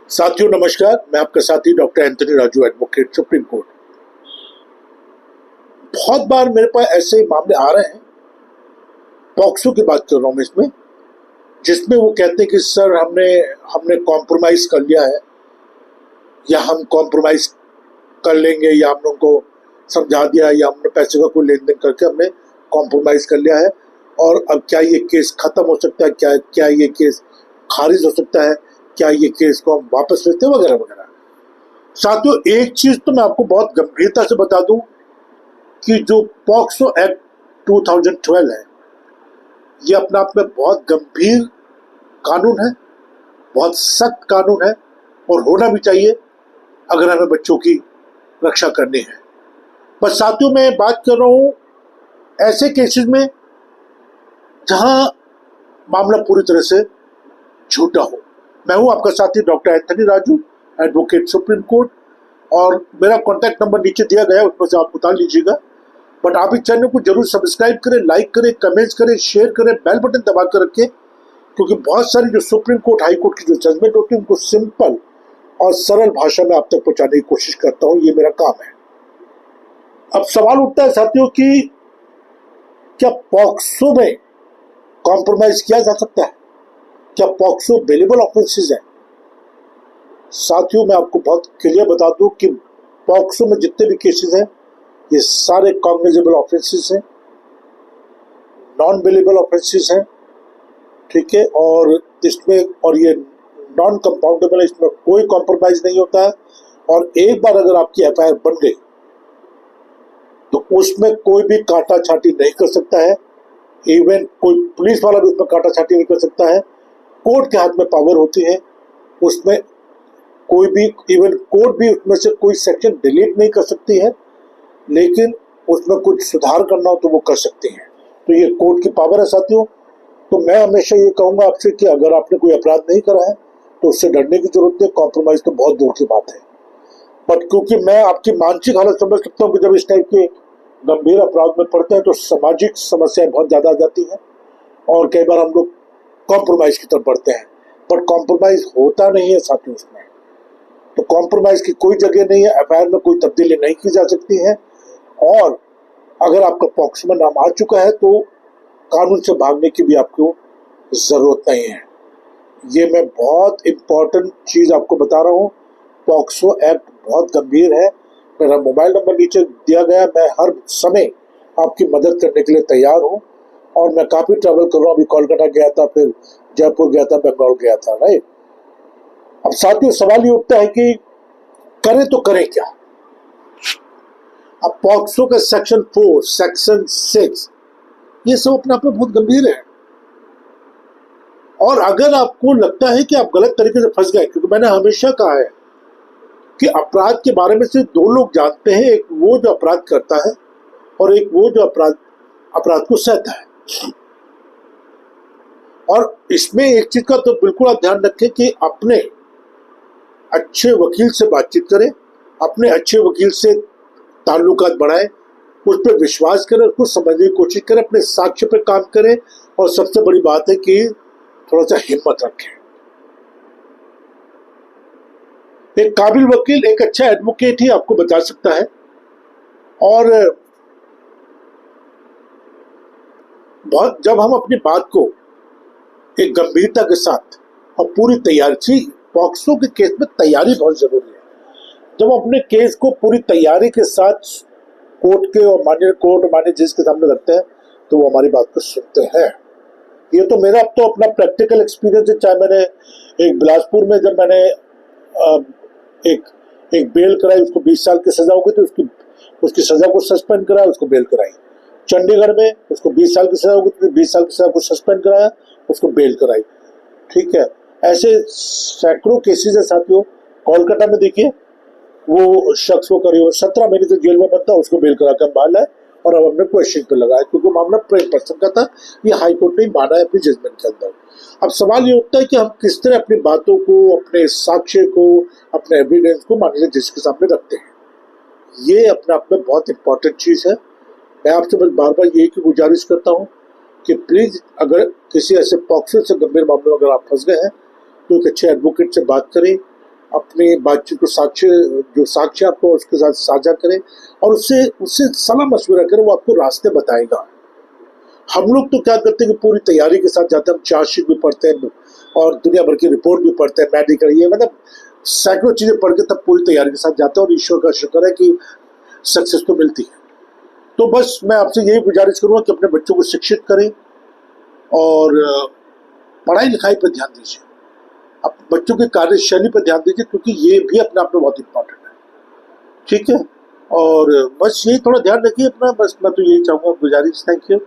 साथियों नमस्कार, मैं आपका साथी doctor Anthony Raju, advocate supreme court. बहुत बार मेरे पास ऐसे मामले आ रहे हैं, पॉक्सो की बात कर रहा हूं मैं इसमें, जिसमें वो कहते हैं कि सर हमने कॉम्प्रोमाइज कर लिया है, या हम कॉम्प्रोमाइज कर लेंगे, या हमने उनको समझा दिया, या हमने पैसे का कोई लेन देन करके हमने कॉम्प्रोमाइज कर लिया है, और अब क्या ये केस खत्म हो सकता है, क्या ये केस खारिज हो सकता है, क्या ये केस को हम वापस लेते हैं, वगैरह वगैरह। साथियों, एक चीज तो मैं आपको बहुत गंभीरता से बता दूं कि जो पॉक्सो एक्ट 2012 है, ये अपने आप में बहुत गंभीर कानून है, बहुत सख्त कानून है, और होना भी चाहिए अगर हमें बच्चों की रक्षा करनी है। पर साथियों, मैं बात कर रहा हूं ऐसे केसेस में जहां मामला पूरी तरह से झूठा हो। मैं हूं आपका साथी doctor Anthony Raju, advocate supreme court, और मेरा कॉन्टैक्ट नंबर नीचे दिया गया है, उसमें से आप उतार लीजिएगा। बट आप इस चैनल को जरूर सब्सक्राइब करें, लाइक करें, कमेंट्स करें, शेयर करें, बेल बटन दबा कर रखें, क्योंकि बहुत सारी जो सुप्रीम कोर्ट, हाई कोर्ट की जो जजमेंट होती है, उनको सिंपल और सरल भाषा में आप तक पहुंचाने की कोशिश करता हूं। ये मेरा काम है। अब सवाल उठता है साथियों कि क्या पॉक्सो में कॉम्प्रोमाइज किया जा सकता है? क्या पॉक्सो बेलेबल ऑफेंसेस है? साथियों, मैं आपको बहुत क्लियर बता दूं कि पॉक्सो में जितने भी केसेस हैं, ये सारे कॉग्निजेबल ऑफेंसेस हैं, नॉन बेलेबल ऑफेंसेस हैं, ठीक है। और ये नॉन कंपाउंडेबल है, इसमें कोई कॉम्प्रोमाइज नहीं होता है। और एक बार अगर आपकी एफआईआर बन गई तो उसमें कोई भी काटा छाटी नहीं कर सकता है। इवन कोई पुलिस वाला भी उसमें काटा छाटी नहीं कर सकता है। कोर्ट के हाथ में पावर होती है, उसमें कोई भी, इवन कोर्ट भी उसमें से कोई सेक्शन डिलीट नहीं कर सकती है, लेकिन उसमें कुछ सुधार करना हो तो वो कर सकती हैं। तो ये कोर्ट की पावर है साथियों। तो मैं हमेशा ये कहूंगा आपसे कि अगर आपने कोई अपराध नहीं करा है तो उससे डरने की जरूरत नहीं। कॉम्प्रोमाइज तो बहुत दूर की बात है। बट क्योंकि मैं आपकी मानसिक हालत समझ सकता हूँ कि जब इस टाइप के गंभीर अपराध में पड़ते हैं तो सामाजिक समस्याएं बहुत ज्यादा आ जाती हैं, और कई बार हम लोग कॉम्प्रोमाइज की तरफ बढ़ते हैं। बट कॉम्प्रोमाइज होता नहीं है साथियों उसमें। तो कॉम्प्रोमाइज की कोई जगह नहीं है, एफआईआर में कोई तब्दीली नहीं की जा सकती है। और अगर आपका पॉक्सो में नाम आ चुका है तो कानून से भागने की भी आपको जरूरत नहीं है। ये मैं बहुत इंपॉर्टेंट चीज आपको बता रहा हूँ। पॉक्सो एक्ट बहुत गंभीर है। मेरा मोबाइल नंबर नीचे दिया गया, मैं हर समय आपकी मदद करने के लिए तैयार हूँ। और मैं काफी ट्रैवल कर रहा हूँ, अभी कोलकाता गया था, फिर जयपुर गया था, बेंगलोर गया था, राइट। अब साथियों, सवाल ये उठता है कि करें तो करें क्या? अब पॉक्सो का सेक्शन 4, सेक्शन 6, ये सब अपने आप में बहुत गंभीर है। और अगर आपको लगता है कि आप गलत तरीके से फंस गए, क्योंकि मैंने हमेशा कहा है कि अपराध के बारे में सिर्फ दो लोग जानते हैं, एक वो जो अपराध करता है और एक वो जो अपराध को सहता है। और इसमें एक चीज का तो बिल्कुल आप ध्यान रखें कि अपने अच्छे वकील से बातचीत करें, अपने अच्छे वकील से ताल्लुकात बढ़ाएं, उस पर विश्वास करें, उसको समझने की कोशिश करें, अपने साक्ष्य पर काम करें, और सबसे बड़ी बात है कि थोड़ा सा हिम्मत रखें। एक काबिल वकील, एक अच्छा एडवोकेट ही आपको बता सकता है। और जब हम अपनी बात को एक गंभीरता के साथ और पूरी तैयारी से, पॉक्सो के केस में तैयारी बहुत जरूरी है। जब अपने केस को पूरी तैयारी के साथ कोर्ट के और माननीय जज के सामने रखते हैं तो वो हमारी बात को सुनते हैं। ये तो मेरा अब तो अपना प्रैक्टिकल एक्सपीरियंस है। चाहे मैंने एक बिलासपुर में जब मैंने एक बेल कराई, उसको 20 साल की सजा हो गई तो उसकी सजा को सस्पेंड कराया, उसको बेल कराई। चंडीगढ़ में उसको 20 साल की सजा हो गई तो 20 साल की सजा को सस्पेंड कराया, उसको बेल कराई, ठीक है। ऐसे सैकड़ों केसेस है साथियों। कोलकाता में देखिए, वो शख्स को करीब 17 महीने से जेल में बंद था, उसको बेल करा कर बाहर लाए, और अब हमने क्वेश्चन पे लगाया, क्योंकि मामला प्रेम पर्सन का था। ये हाई कोर्ट ने माना है अपनी जजमेंट के अंदर। अब सवाल ये उठता है कि हम किस तरह अपनी बातों को, अपने साक्ष्य को, अपने एविडेंस को माननीय जज के सामने रखते हैं। ये अपने आप में बहुत इंपॉर्टेंट चीज है। मैं आपसे बस बार बार यही की गुजारिश करता हूँ कि प्लीज, अगर किसी ऐसे पॉक्सो से गंभीर मामले में अगर आप फंस गए हैं तो एक अच्छे एडवोकेट से बात करें, अपनी बातचीत को जो साक्ष्य आपको उसके साथ साझा करें और उससे उससे सलाह मशवरा करें, वो आपको रास्ते बताएगा। हम लोग तो क्या करते हैं कि पूरी तैयारी के साथ जाते हैं, हम चार्जशीट भी पढ़ते हैं और दुनिया भर की रिपोर्ट भी पढ़ते हैं, मेडिकल ये मतलब सैकड़ों चीजें पढ़ के तब पूरी तैयारी के साथ जाते हैं और ईश्वर का शुक्र है कि सक्सेस तो मिलती है। तो बस मैं आपसे यही गुजारिश करूंगा कि अपने बच्चों को शिक्षित करें और पढ़ाई लिखाई पर ध्यान दीजिए, अब बच्चों की कार्यशैली पर ध्यान दीजिए, क्योंकि ये भी अपने आप में बहुत इंपॉर्टेंट है। ठीक है, और बस यही थोड़ा ध्यान रखिए अपना, बस मैं तो यही चाहूंगा, गुजारिश। Thank you.